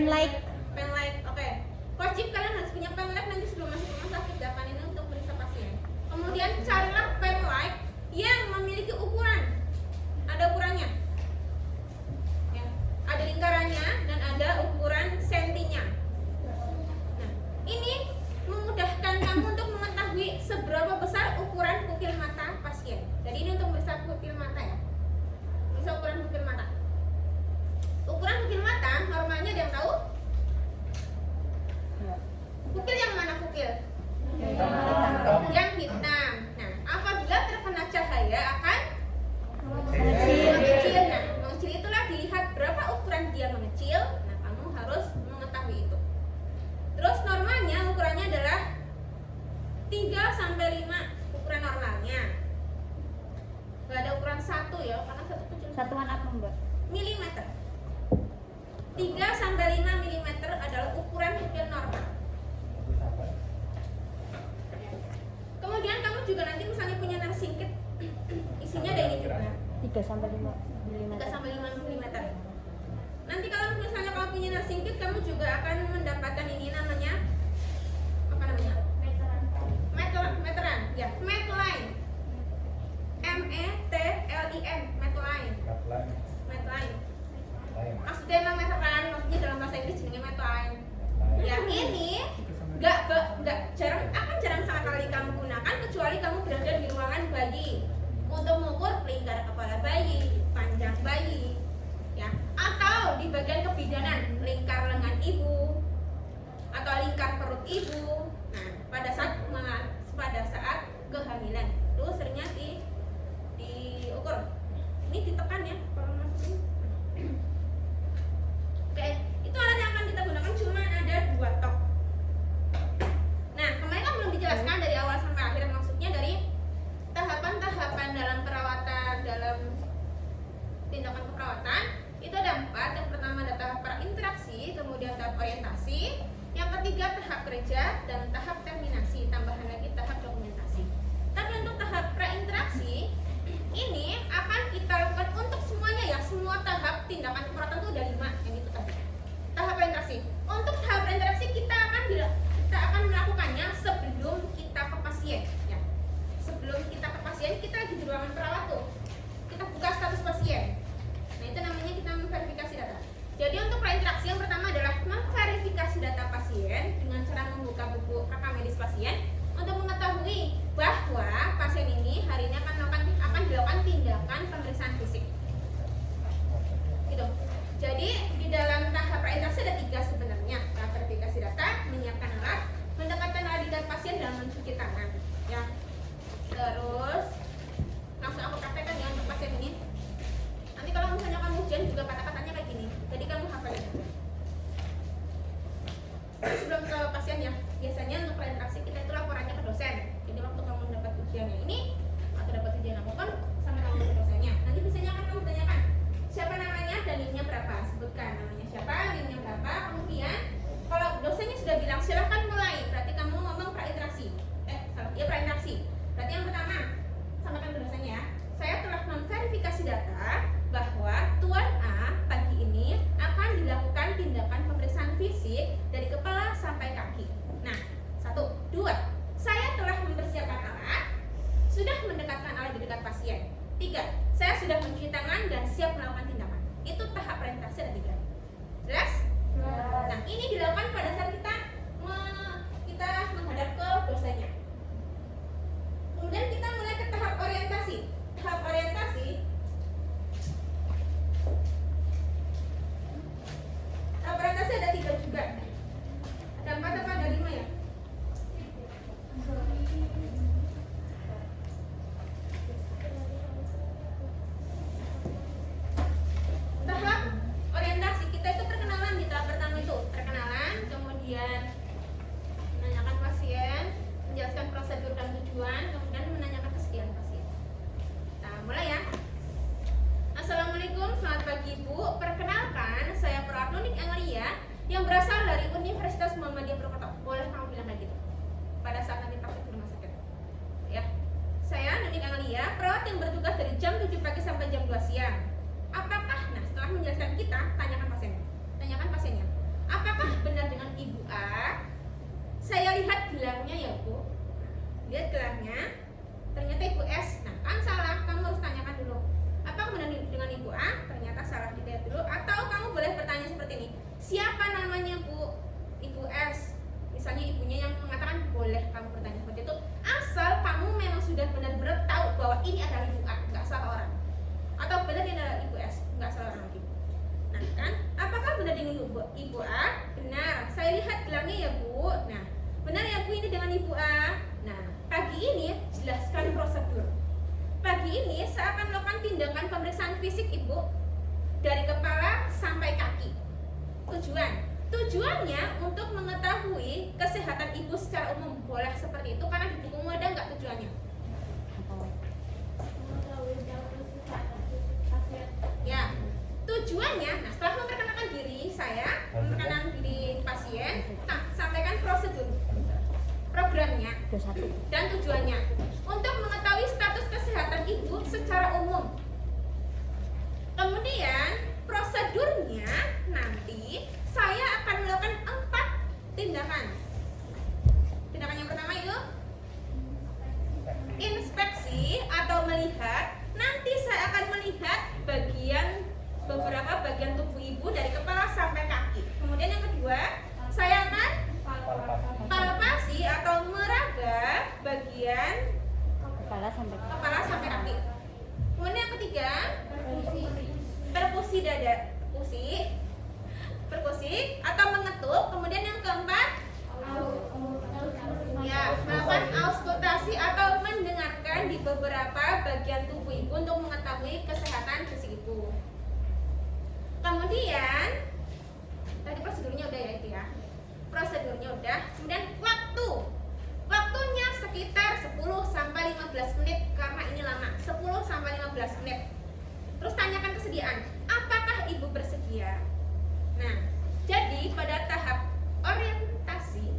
pen light. Oke. Wajib kalian harus punya pen light nanti sebelum masuk rumah sakit dapat ini untuk periksa pasien. Kemudian carilah pen light yang memiliki ukuran. Ada ukurannya. Ya, ada lingkarannya dan ada ukuran sentinya. Nah, ini memudahkan kamu untuk mengetahui seberapa besar ukuran pupil mata pasien. Jadi ini untuk periksa pupil mata ya. Periksa ukuran pupil mata. Ukuran pupil mata normalnya ada yang tahu? Pupil yang mana pupil? Yang hitam. Nah, apabila terkena cahaya akan mengecil. Nah, mengecil itulah dilihat berapa ukuran dia mengecil. Nah, kamu harus mengetahui itu. Terus normalnya ukurannya adalah 3 sampai 5 ukuran normalnya. Gak ada ukuran 1 ya, karena 1 kecil. Satuan apa, Mbak? Milimeter. 3 sampai 5 milimeter adalah ukuran pupil normal. Kemudian kamu juga nanti misalnya punya nursing kit, isinya ada ini juga. 3 sampai 5 mm. 3 sampai 5 mm. Nanti kalau misalnya kamu punya nursing kit, kamu juga akan mendapatkan ini namanya apa namanya? Meteran. Ya, Medline. METLIN, Medline. Maksudnya emang meteran, maksudnya dalam bahasa Inggris jenenge Medline. Ya, ini jarang sekali kamu gunakan kecuali kamu berada di ruangan bayi untuk mengukur lingkar kepala bayi, panjang bayi, ya, atau di bagian kebidanan lingkar lengan ibu atau lingkar perut ibu. Nah, pada saat kehamilan itu seringnya diukur. Ini ditekan ya kalau masukin. Oke, itu alat yang akan kita gunakan cuma ada 2 tok. Nah, kemarin kan belum dijelaskan dari awal sampai akhir, maksudnya dari tahapan-tahapan dalam perawatan, dalam tindakan keperawatan itu ada 4. Yang pertama ada tahap prainteraksi, kemudian tahap orientasi, yang ketiga tahap kerja, dan tahap terminasi, tambahan lagi tahap dokumentasi. Tapi untuk tahap prainteraksi ini akan kita lakukan untuk semuanya ya, semua tahap tindakan keperawatan itu ada 5 yang itu tadi. Tahap prainteraksi. Untuk tahap prainteraksi kita akan melakukannya sebelum kita ke pasien ya. Sebelum kita ke pasien, kita lagi di ruangan perawat tuh. Kita buka status pasien. Nah, itu namanya kita memverifikasi data. Jadi untuk prainteraksi yang pertama adalah memverifikasi data pasien dengan cara membuka buku rekam medis pasien untuk mengetahui bahwa pasien ini hari ini akan dilakukan tindakan pemeriksaan fisik. Gitu. Jadi di dalam tahap prainteraksi ada 3 sebenarnya. Tahap verifikasi data, menyiapkan alat, mendekatkan alat dan pasien dan mencuci tangan. Ya. Terus langsung aku praktekkan ya untuk pasien ini. Nanti kalau misalnya kamu ujian juga kata-katanya kayak gini. Jadi kamu hafalin. Terus sebelum ke pasien ya, biasanya untuk prainteraksi kita itu laporannya ke dosen. Jadi waktu kamu dapat ujiannya ini atau dapat ujian apa kan sama kamu ke dosennya. Nanti biasanya akan kamu tanyakan siapa namanya dan NIM-nya berapa. Sebutkan namanya siapa, NIM-nya berapa. Kemudian kalau dosennya sudah bilang silahkan mulai, berarti kamu ngomong prainteraksi. Prainteraksi. Berarti yang pertama sampaikan ke dosennya ya. Saya telah memverifikasi data bahwa Tuan A pagi ini akan dilakukan tindakan pemeriksaan fisik dari kepala sampai kaki. Nah, 1, 2, saya telah mempersiapkan alat, sudah mendekatkan alat di dekat pasien. 3, saya sudah mencuci tangan dan siap melakukan tindakan. Itu tahap prainteraksi ada 3. Jelas? Nah, ini dilakukan pada saat kita menghadap ke dosennya. Kemudian kita mulai ke tahap orientasi. Tahap orientasi ada 3 juga. Ada 4 apa ada 5 ya? Tahap orientasi kita itu perkenalan di tahap pertama itu. Perkenalan, kemudian menanyakan pasien, menjelaskan prosedur dan tujuan, kemudian menanyakan kesediaan pasien. Nah, mulai ya. Assalamualaikum, selamat pagi Bu. Perkenalkan, saya perawat Nunik Anglia yang berasal dari Universitas Muhammadiyah Purwokerto. Boleh kamu bilang kayak gitu pada saat nanti praktek di rumah sakit. Ya, saya Nunik Anglia, perawat yang bertugas dari jam 7 pagi sampai jam 2 siang. Apakah, nah setelah menjelaskan kita, tanyakan pasiennya. apakah benar dengan Ibu A? Saya lihat gelangnya ya Bu. Lihat gelangnya, ternyata Ibu S. Nah kan salah, kamu harus tanyakan dulu. Apakah benar dengan Ibu A? Ternyata salah, dilihat dulu. Atau kamu boleh bertanya seperti ini. Siapa namanya Bu? Ibu S. Misalnya ibunya yang mengatakan boleh kamu bertanya seperti itu. Asal kamu memang sudah benar-benar tahu bahwa ini adalah Ibu A, nggak salah orang. Atau benar ini adalah Ibu S, nggak salah orang lagi. Nah kan, apakah benar dengan Ibu A? Benar. Saya lihat gelangnya ya Bu. Nah, benar ya Bu ini dengan Ibu A. Nah, pagi ini jelaskan prosedur. Pagi ini saya akan melakukan tindakan pemeriksaan fisik Ibu dari kepala sampai kaki. Tujuannya untuk mengetahui kesehatan Ibu secara umum. Boleh seperti itu karena di bukumu ada nggak tujuannya? Ya, tujuannya, nah setelah memperkenalkan diri saya, memperkenalkan diri pasien, nah sampaikan prosedur, programnya, dan tujuannya untuk mengetahui status kesehatan Ibu secara umum. Kemudian prosedurnya nanti saya akan melakukan 4 tindakan. Tindakan yang pertama yuk, inspeksi atau melihat. Nanti saya akan melihat beberapa bagian tubuh Ibu dari kepala sampai kaki. Kemudian yang kedua, saya akan palpasi atau meraba bagian kepala sampai kaki. Kemudian yang ketiga, perkusi dada, perkusi atau mengetuk. Kemudian yang keempat, ya, melakukan auskultasi atau mendengarkan di beberapa bagian tubuh Ibu untuk mengetahui kesehatan fisik Ibu. Kemudian tadi prosedurnya udah ya itu ya. Prosedurnya udah. Kemudian waktunya sekitar 10 sampai 15 menit karena ini lama. 10 sampai 15 menit. Terus tanyakan kesediaan. Apakah Ibu bersedia? Nah, jadi pada tahap orientasi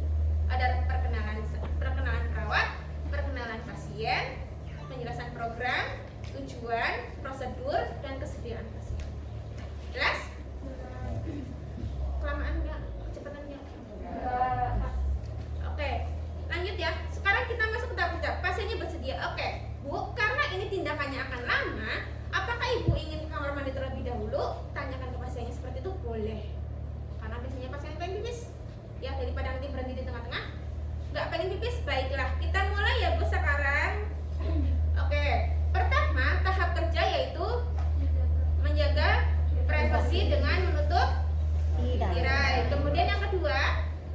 ada perkenalan perawat, perkenalan pasien, penjelasan program, tujuan, prosedur, dan kesediaan pasien. Jelas? Kelamaan nggak? Kecepatan nggak? Oke, lanjut ya. Sekarang kita masuk ke tahap pasiennya bersedia. Oke, Bu, karena ini tindakannya akan lama, apakah Ibu ingin ke kamar mandi terlebih dahulu? Tanyakan ke pasiennya seperti itu, boleh. Karena biasanya pasien pengen pipis, ya daripada nanti berhenti di tengah-tengah. Nggak pengen pipis, baiklah. Kita mulai ya Bu sekarang. Oke, pertama tahap kerja yaitu menjaga privasi dengan menutup tirai. Kemudian yang kedua,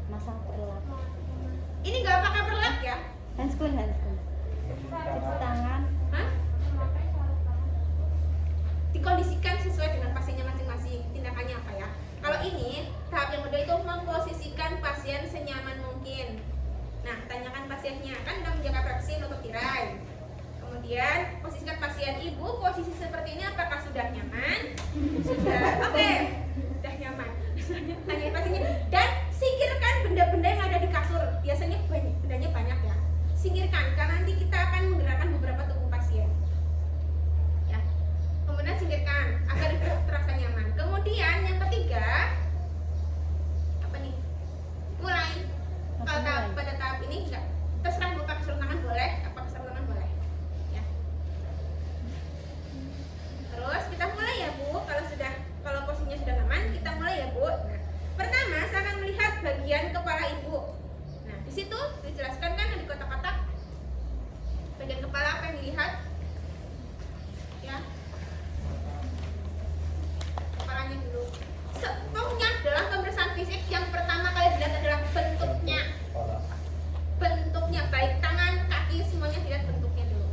masang perlak. ini nggak pakai perlak ya? Handscreen. Cuci tangan. Hah? Dikondisikan sesuai dengan pasiennya masing-masing. Tindakannya apa ya? Kalau ini tahap yang kedua itu memposisikan pasien senyaman mungkin. Nah, tanyakan pasiennya, kan udah menjaga privasi menutup tirai. Kemudian posisikan pasien Ibu posisi seperti ini, apakah sudah nyaman? Sudah, oke. Sudah nyaman. Tanya pasiennya dan singkirkan benda-benda yang ada di kasur. Biasanya bendanya banyak ya. Singkirkan karena nanti kita akan menggerakkan beberapa tubuh pasien. Ya. Kemudian singkirkan agar terasa nyaman. Kemudian yang ketiga, apa nih? Mulai. Kalau pada tahap ini enggak, terserah buka sarung tangan boleh, apa sarung tangan boleh, ya. Terus kita mulai ya Bu, kalau posisinya sudah aman, kita mulai ya Bu. Nah, pertama saya akan melihat bagian kepala Ibu. Nah, di situ dijelaskan kan di kotak-kotak bagian kepala apa yang dilihat, ya. Kepalanya dulu. Pokoknya dalam pemeriksaan fisik yang pertama kali dilihat adalah bentuknya baik tangan, kaki, semuanya dilihat bentuknya dulu.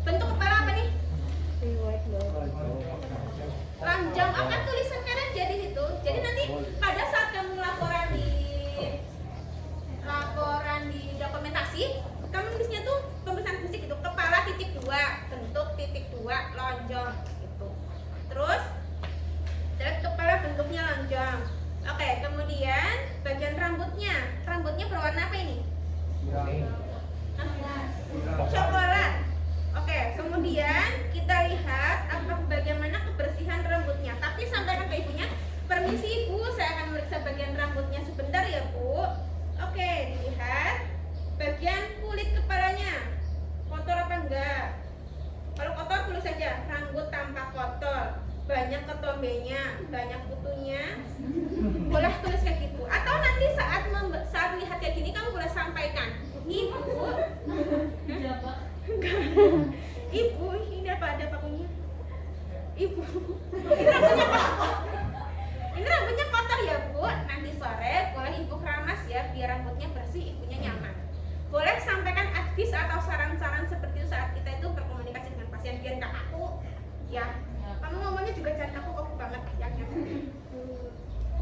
Bentuk kepala apa nih? Ranjang. Akan tulisan kanan jadi situ. Jadi nanti pada saat kamu laporan di dokumentasi, kamu tulisnya tuh pemeriksaan fisik itu kepala .2, bentuk .2, lonjong gitu. Terus lihat kepala bentuknya lonjong. Oke, kemudian bagian rambutnya berwarna apa ini? Coklat. Oke, kemudian kita lihat bagaimana kebersihan rambutnya. Tapi sampaikan ke ibunya, permisi Ibu, saya akan memeriksa bagian rambutnya banyak kutunya, boleh tulis kayak gitu. Atau nanti saat melihat kayak gini kamu boleh sampaikan, ibu, ibu, ini ada pakunya, ibu, ini rambutnya kotor ya bu. Nanti sore boleh ibu keramas ya, biar rambutnya bersih, ibunya nyaman. Boleh sampaikan advice atau saran-saran seperti itu saat kita itu berkomunikasi dengan pasien, biar nggak kaku ya. Kamu ngomongnya juga jangan kaku banget ya.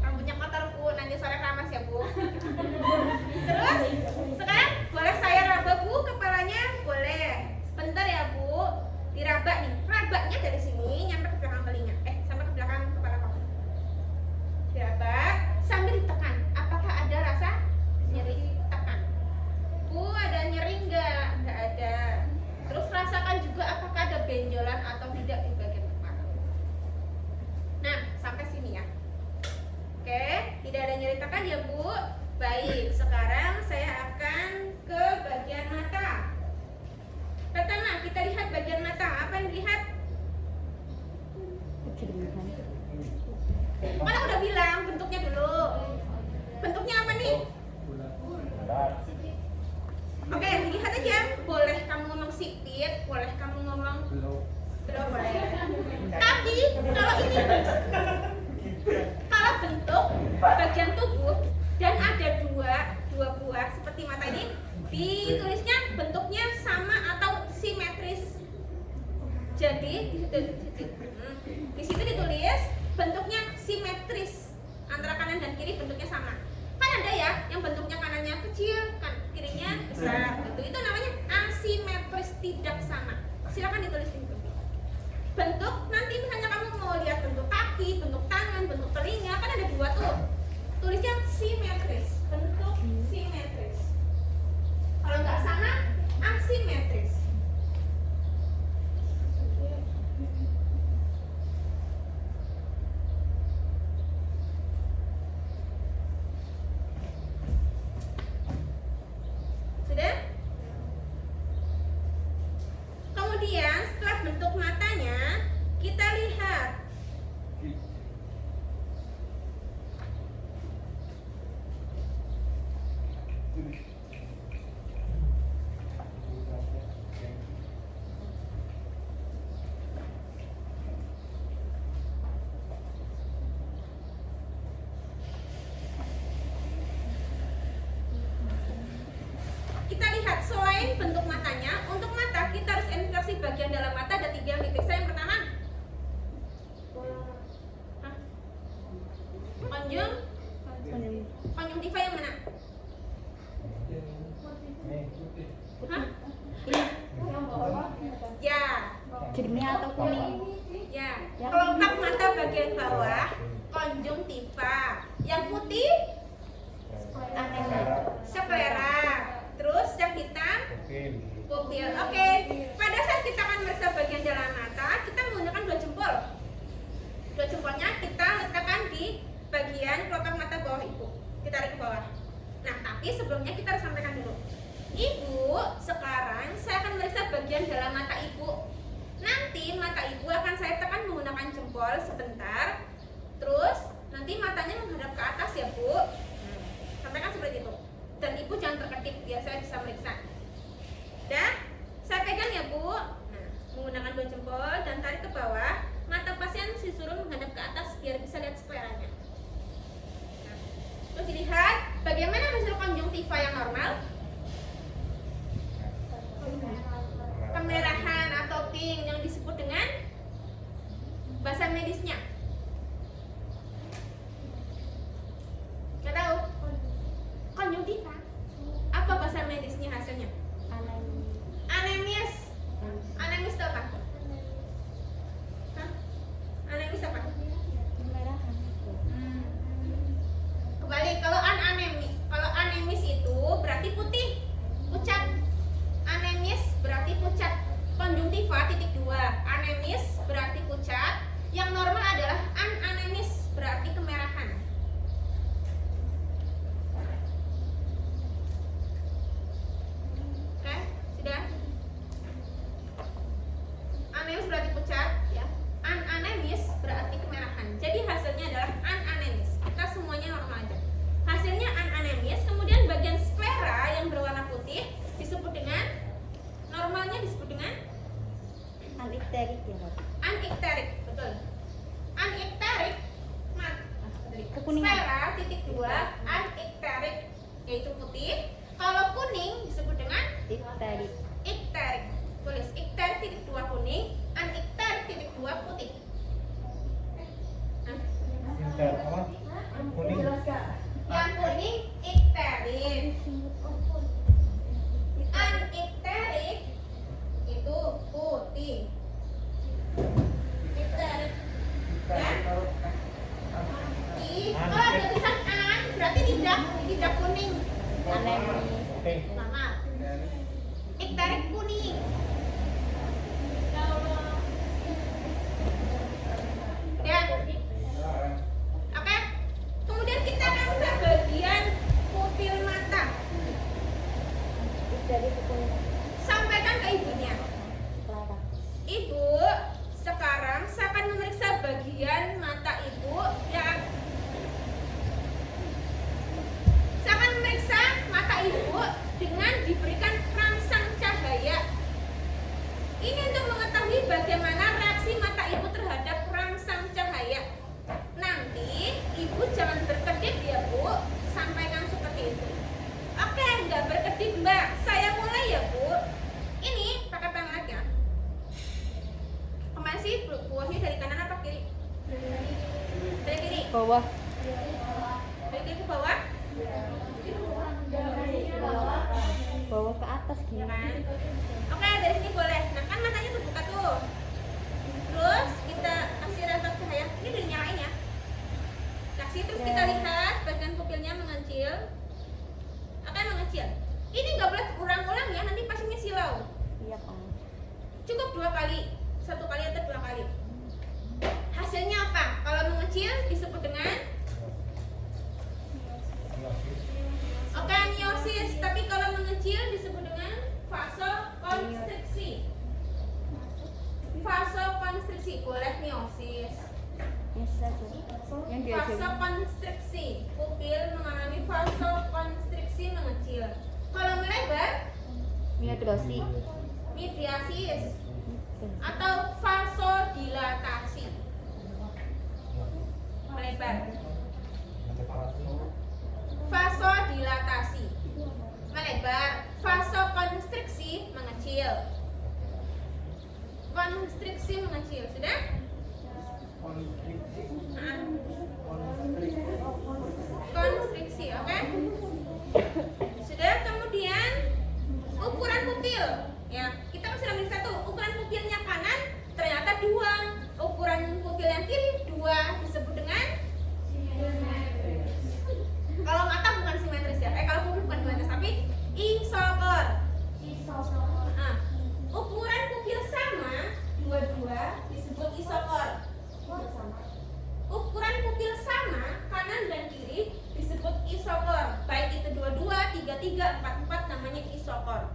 Rambutnya kotor bu, nanti sore keramas ya bu. Terus sekarang boleh saya raba bu kepalanya, boleh. Sebentar ya bu, diraba nih. Rabanya dari sini nyampe ke belakang telinga, sampai ke belakang kepala kamu. Diraba sambil ditekan. Apakah ada rasa nyeri? Tekan. Bu, ada nyeri nggak? Nggak ada. Terus rasakan juga apakah ada benjolan atau tidak di bagian kepala. Nah, sampai sini ya. Oke, tidak ada nyeri tekan ya bu. Baik, sekarang saya akan ke bagian mata. Pertama, kita lihat bagian mata. Apa yang dilihat? Mana udah bilang bentuknya dulu. Bentuknya apa nih? Oke, dilihat aja. Boleh kamu ngomong sipit, boleh kamu ngomong belum boleh. Tapi kalau ini, kalau bentuk bagian tubuh dan ada dua buah seperti mata ini, ditulisnya bentuknya sama atau simetris. Jadi di situ ditulis bentuknya simetris, antara kanan dan kiri bentuknya sama. Kan ada ya yang bentuknya kanannya kecil, kan kirinya besar. Itu namanya asimetris, tidak sama. Silakan ditulis di buku. Bentuk nanti misalnya kamu mau lihat bentuk kaki, bentuk tangan, bentuk telinga, kan ada dua tuh. Tulisnya simetris, bentuk simetris. Kalau nggak sama, asimetris. Sudah? Kemudian setelah bentuk matanya, kita lihat selain bentuk matanya, untuk mata kita harus inversi bagian dalam mata. Ada 3 yang diperiksa. Yang pertama, konjungtiva yang mana? Ya, jernih atau kuning? ya. Kelopak mata bagian bawah konjungtiva. Yang putih sklera. Terus yang hitam pupil. Oke. Pada saat kita akan memeriksa bagian dalam mata, kita menggunakan 2 jempol. 2 jempolnya kita letakkan di bagian kelopak mata bawah ibu. Kita tarik ke bawah. Nah, tapi sebelumnya kita harus sampaikan dulu. Ibu, sekarang saya akan memeriksa bagian dalam mata ibu. Nanti mata ibu akan saya tekan menggunakan jempol sebentar. Terus nanti matanya menghadap ke atas ya bu. Sampaikan seperti itu. Dan ibu jangan terkedip biar saya bisa meriksa. Dah, saya pegang ya bu. Nah, menggunakan 2 jempol dan tarik ke bawah. Mata pasien disuruh menghadap ke atas biar bisa lihat skleranya. Nah, terus dilihat bagaimana hasil konjungtiva yang normal. Kemerahan atau pink yang disebut dengan bahasa medisnya. Nggak tahu? Konjungtiva. Apa bahasa medisnya hasilnya? Anemis. Anemis itu apa? Hah? Anemis apa? Kemerahan. Kembali, kalau anemis itu berarti putih, pucat. Anemis berarti pucat. Konjungtiva (2). Anemis berarti pucat. Yang normal adalah anemis berarti kemerahan. Oke, sudah. Anemis berarti pucat, ya. Anemis berarti kemerahan. Jadi hasilnya Anikterik ya, Pak. Anikterik, betul. Anikterik Kekuningan. sfera titik 2 anikterik yaitu putih. Kalau kuning disebut dengan Ikterik. ikterik. Tulis ikterik titik 2 kuning, anikterik titik 2 putih. Inter apa? Kuning. Yang kuning ikterik. Anikterik itu putih. Ikterik. Ya. Kalau ada tulisan an berarti tidak kuning. Anemi. Oke. Sama. Ikterik kuning. Ya. Oke. Kemudian kita akan ke bagian pupil mata. Dari kekuningan. Sampaikan ke ibunya. Clara. Ibu, sekarang saya akan memeriksa bagian mata ibu yang saya akan memeriksa mata ibu dengan diberikan rangsang cahaya. Ini untuk mengetahui bagaimana reaksi mata ibu terhadap rangsang cahaya. Nanti ibu jangan berkedip ya Bu, sampaikan seperti itu. Oke, nggak berkedip Mbak. Saya mulai ya Bu. Ini pakai penget ya. Kemana sih buahnya, dari kanan apa kiri? Dari kiri. Bawah. Dari kiri ke bawah. Bawah ke atas Ya gini. kan? Oke, dari sini boleh. Nah, kan matanya terbuka tuh. Terus kita kasih refleks cahaya. Ini udah dinyalain ya. Kasih, terus kita lihat bagian pupilnya mengecil. Akan mengecil. Ini nggak boleh ulang-ulang ya, nanti pasiennya silau. Iya, Pak. Cukup 2 kali, 1 kali atau 2 kali. Hasilnya apa? Kalau mengecil disebut dengan oke, miosis. Tapi kalau mengecil disebut dengan vasokonstriksi. Vasokonstriksi, boleh miosis. Yang satu. Yang diajarin. Vasokonstriksi, pupil mengalami vasokonstriksi mengecil. Kalau melebar, Miotrosi. midriasis atau vasodilatasi. Melebar. Vasodilatasi. Melebar. Vasokonstriksi mengecil. Konstriksi mengecil. Sudah? Nah. Konstriksi, oke? Sudah. Kemudian ukuran pupil. Ya, kita kan sudah bisa tuh. Ukuran pupilnya kanan ternyata 2. Ukuran pupil yang kiri 2. Disebut dengan kalau mata bukan simetris ya. Kalau pupil bukan simetris tapi isokor. Nah, ukuran pupil sama dua-dua disebut isokor. Ukuran pupil sama kanan dan kiri disebut isokor. Baik itu 22, 33, 44 namanya isokor.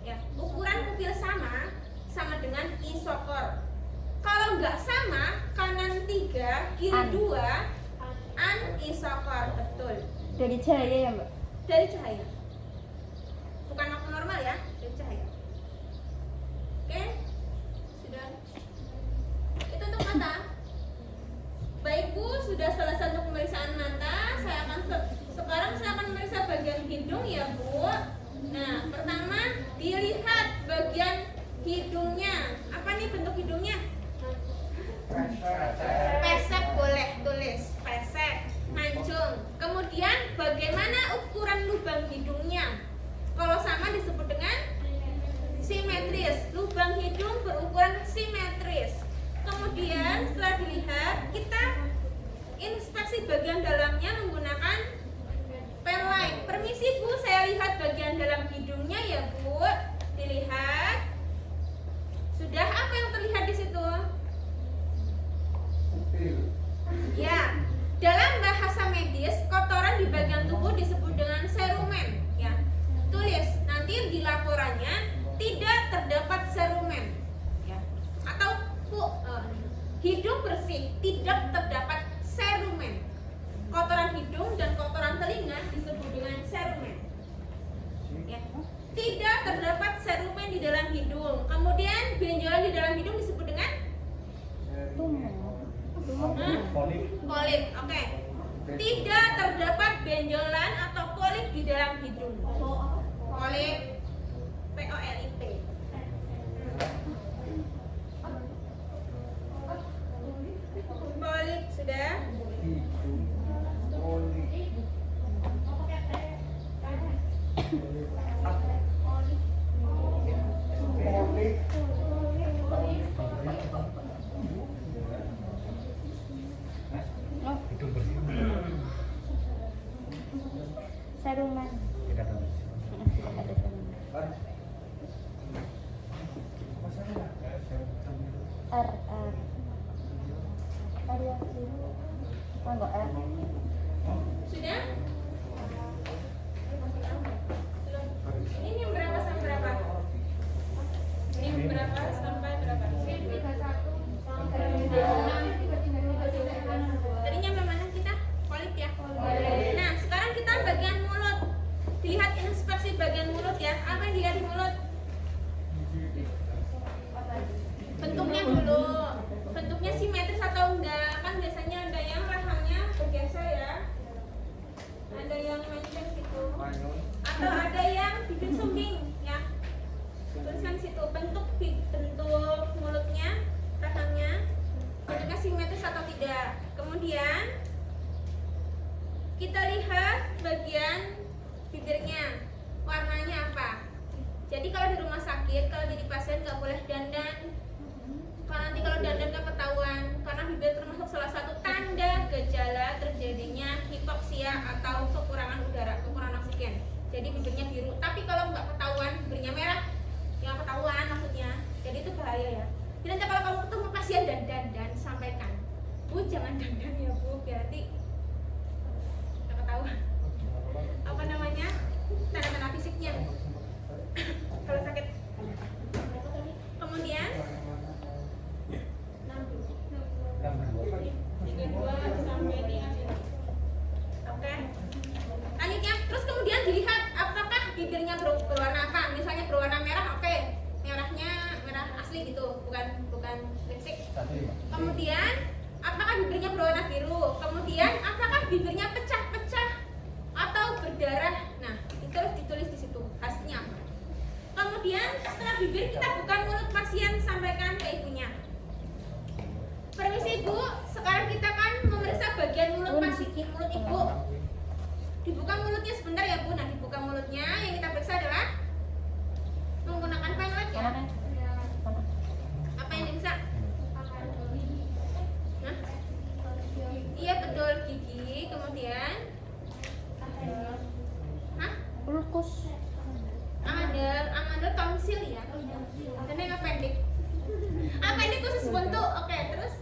Ya, ukuran pupil sama dengan isokor. Kalau nggak sama, kanan 3, kiri 2, anisokor, betul. Dari cahaya ya, Mbak? Dari cahaya. Bukan waktu normal ya, dari cahaya. Oke? Sudah. Itu untuk mata. Baik Bu, sudah selesai untuk pemeriksaan mata. Sekarang saya akan memeriksa bagian hidung ya Bu. Nah, pertama dilihat bagian hidungnya. Apa nih bentuk hidungnya? Pesek, boleh tulis pesek, mancung. Kemudian bagaimana ukuran lubang hidungnya? Kalau sama disebut dengan simetris. Lubang hidung berukuran simetris. Kemudian setelah dilihat, kita inspeksi bagian dalamnya menggunakan pen light. Permisi Bu, saya lihat bagian dalam hidungnya ya Bu. Dilihat. Sudah, apa yang terlihat di situ? Ya, dalam bahasa medis, kotoran di bagian tubuh disebut dengan serumen. Ya, tulis nanti di laporannya tidak terdapat serumen. Ya, atau hidung bersih, tidak terdapat serumen. Kotoran hidung dan kotoran telinga disebut dengan serumen. Ya, tidak terdapat serumen di dalam hidung. Kemudian benjolan di polip. Oke. Tidak terdapat benjolan atau polip di dalam hidung. Polip, POLIP. Polip sudah. Oh, Hidung bersih. seruman. Tidak tahu. Tidak ada seruman. R. R yang sini. Oh, enggak R. Sudah? Ini yang berapa sampai berapa? Ini berapa sampai berapa? Tadi nyampe mana kita? Polip ya? Nah, sekarang kita bagian mulut. Dilihat inspeksi bagian mulut ya. Apa yang dilihat di mulut? Bentuknya dulu. Bentuknya simetris atau enggak? Kan biasanya ada yang rahangnya bergeser ya. Ada yang menceng gitu. Atau ada yang bikin sumbing ya. Tuliskan situ bentuk mulutnya, rahangnya, bentuknya simetris atau tidak. Kemudian kita lihat bagian bibirnya, warnanya apa. Jadi kalau di rumah sakit, kalau jadi pasien nggak boleh dandan. Kalau nanti kalau dandan nggak ketahuan, karena bibir termasuk salah satu tanda gejala terjadinya hipoksia atau kekurangan udara, kekurangan oksigen. Jadi bibirnya biru. Tapi kalau nggak ketahuan, bibirnya merah, nggak ketahuan maksudnya. Jadi itu bahaya ya. Jadi nanti kalau kamu ketemu pasien dan sampaikan, Bu jangan dandan ya Bu, biar nanti nggak ketahuan. Apa namanya? Tanda-tanda fisiknya. Kalau sakit. Kemudian 32 sampai di akhir. Oke. Lanjutnya, terus kemudian dilihat apakah bibirnya berwarna apa. Misalnya berwarna merah, oke. Merahnya merah asli gitu, bukan lipstick. Kemudian apakah bibirnya berwarna biru? Kemudian apakah bibirnya pecah-pecah atau berdarah? Nah, itu harus ditulis di situ hasilnya apa. Kemudian setelah bibir kita buka mulut pasien, sampaikan ke ibunya. Permisi Bu, sekarang kita kan memeriksa bagian mulut pasien, mulut ibu. Dibuka mulutnya sebentar ya Bu. Nah, dibuka mulutnya, yang kita periksa adalah menggunakan pelet ya. Apa yang diperiksa? Nah, iya betul, gigi. Kemudian, Ulkus. amandel tonsil ya. Dan yang appendix. Appendix khusus bentuk. Oke, terus?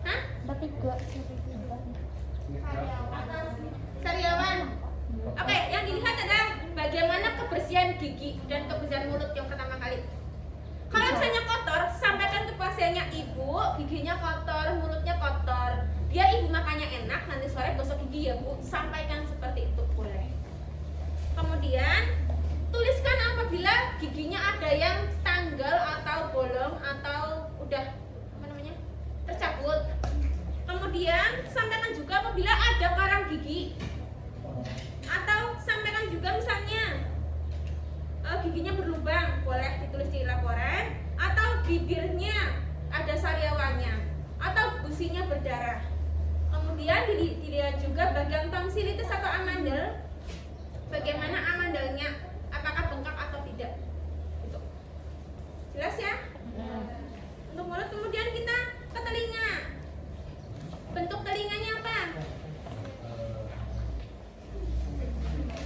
Hah? Ketiga. Sariawan. Oke, yang dilihat adalah bagaimana kebersihan gigi dan kebersihan mulut yang pertama kali. Kalau misalnya kotor, sampaikan ke pasiennya, Ibu, giginya kotor, mulutnya kotor. Dia ibu makannya enak, nanti sore gosok gigi ya Bu. Sampaikan seperti itu boleh. Kemudian tuliskan apabila giginya ada yang tanggal atau bolong atau udah tercabut. Kemudian sampaikan juga apabila ada karang gigi, atau sampaikan juga misalnya giginya berlubang, boleh ditulis di laporan, atau bibirnya ada sariawannya, atau gusinya berdarah. Kemudian dilihat juga bagian tonsilitis atau amandel, bagaimana amandelnya, apakah bengkak atau tidak. Gitu. Jelas ya? Untuk mulut. Kemudian kita ke telinga. Bentuk telinganya apa?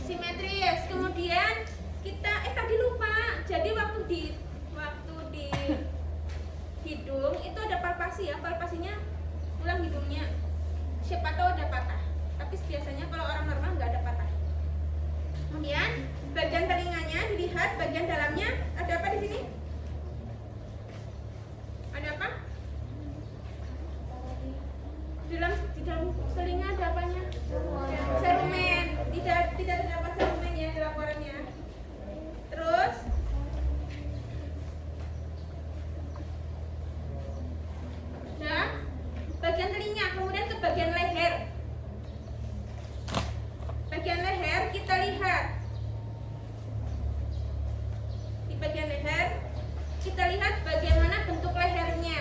Simetris. Kemudian kita tadi lupa. Jadi waktu di hidung itu ada palpasi ya. Palpasinya tulang hidungnya. Siapa tahu ada patah. Tapi biasanya kalau orang normal nggak ada patah. Kemudian bagian telinganya dilihat, bagian dalamnya ada apa di sini? Ada apa? Di dalam telinga ada apanya? Serumen. Tidak terdapat serumen ya di laporannya. Terus bagian telinga, kemudian kita lihat bagaimana bentuk lehernya.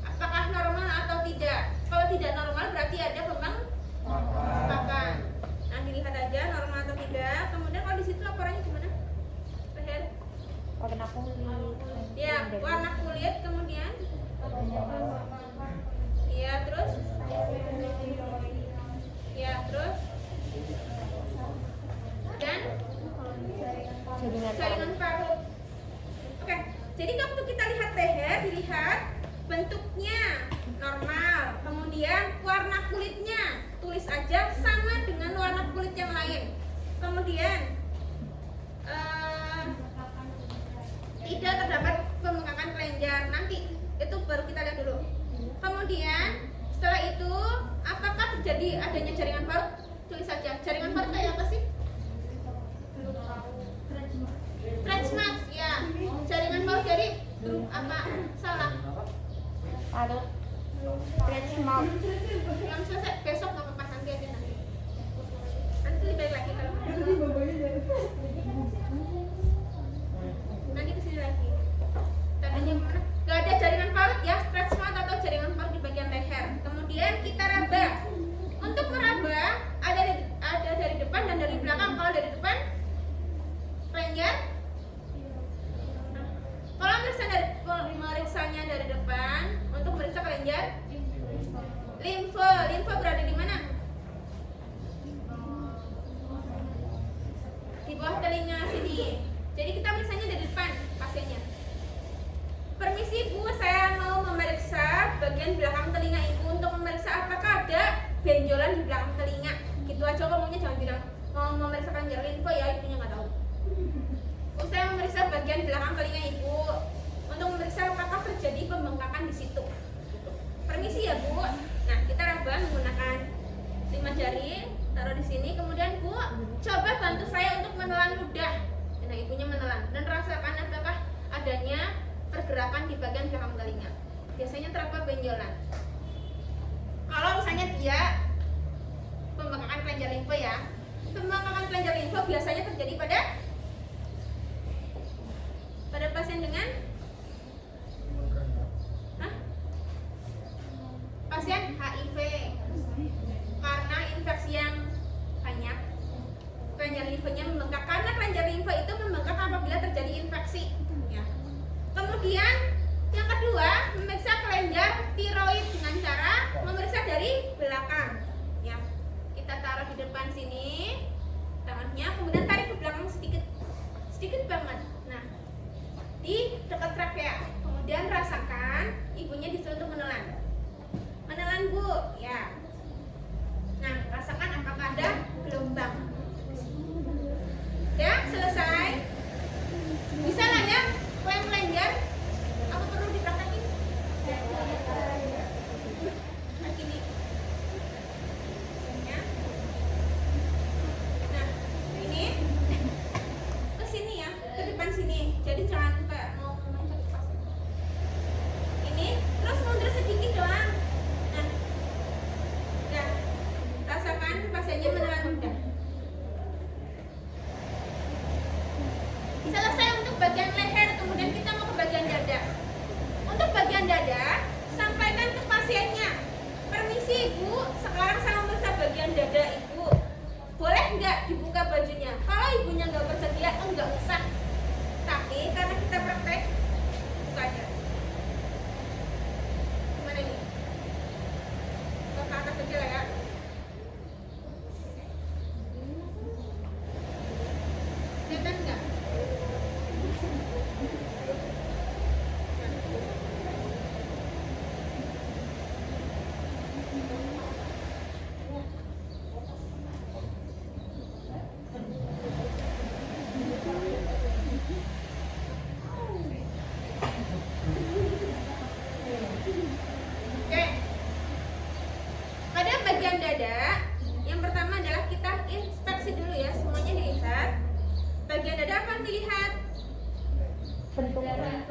Apakah normal atau tidak? Kalau tidak normal berarti ada pembengkakan. Nah, dilihat aja normal atau tidak. Kemudian kalau di situ laporannya gimana? Leher. Warna kulit. Ya, warna kulit, kemudian ya, terus ya, terus dan jaringan parut. Oke, jadi waktu kita lihat leher, dilihat bentuknya normal, kemudian warna kulitnya tulis aja sama dengan warna kulit yang lain, kemudian tidak terdapat pembengkakan kelenjar. Nanti itu baru kita lihat dulu. Kemudian setelah itu apakah terjadi adanya jaringan parut? Tulis saja. Jaringan parut kayak apa sih? Stretch marks, ya. Jaringan parut jadi grup apa? Salah. Parut. Stretch mark. Yang selesai besok nggak apa-apa, nanti aja nanti. Nanti lebih baik lagi kalau nanti kesini lagi. Tadinya mana? Gak ada jaringan parut ya, stretch mark atau jaringan parut di bagian leher. Kemudian kita raba. Untuk meraba ada dari depan dan dari belakang. Kalau dari depan kelenjar. Kalau meriksanya dari depan, untuk meriksa kelenjar limfe berada di mana? Di bawah telinga sini. Jadi kita meriksanya dari depan pasiennya. Permisi Bu, saya mau memeriksa bagian belakang telinga Ibu untuk memeriksa apakah ada benjolan di belakang telinga. Gitu aja ngomongnya, jangan bilang mau memeriksa kelenjar limfe ya, ibunya nggak tahu. Bu, saya memeriksa bagian belakang telinga Ibu untuk memeriksa apakah terjadi pembengkakan di situ. Permisi ya Bu. Nah, kita raba menggunakan 5 jari, taruh di sini. Kemudian Bu, coba bantu saya untuk menelan ludah. Nah, ibunya menelan dan rasakan apakah adanya pergerakan di bagian belakang telinga. Biasanya terdapat benjolan. Kalau misalnya dia pembengkakan kelenjar limfe ya, pembengkakan kelenjar limfe biasanya terjadi pada pasien dengan pasien HIV karena infeksi yang banyak. Kelenjar limfenya membengkak karena kelenjar limfe itu membengkak apabila terjadi infeksi. Ya. Kemudian yang kedua, memeriksa kelenjar tiroid dengan cara memeriksa dari belakang. Ya, kita taruh di depan sini tangannya, kemudian tarik ke belakang sedikit banget. Nah, di dekat trakea. Kemudian rasakan, ibunya disuruh untuk menelan. Menelan Bu, ya. Nah, rasakan apakah ada gelombang. Ya, selesai. Bisa lah ya, kelenjar. Apa perlu dipraktekin? Nah, gini. Ya. Nah, ini ke sini ya, ke depan sini. Jadi jangan kayak mau mencet pas. Ini, terus mundur sedikit doang. Nah, ya, rasakan pasiennya menelan ludah. Selesai untuk bagian leher, kemudian kita mau ke bagian dada. Untuk bagian dada, sampaikan ke pasiennya. Permisi Ibu, sekarang saya memeriksa bagian dada Ibu. Boleh nggak dibuka bajunya? Kalau ibunya nggak bersedia, enggak usah. Tapi karena kita praktek, buka aja. Gimana nih? Ke atas aja lah ya. Kelihatan nggak? Oke. Pada bagian dada, yang pertama adalah kita inspeksi dulu ya, semuanya dilihat. Bagian dada apa yang dilihat? Bentuknya.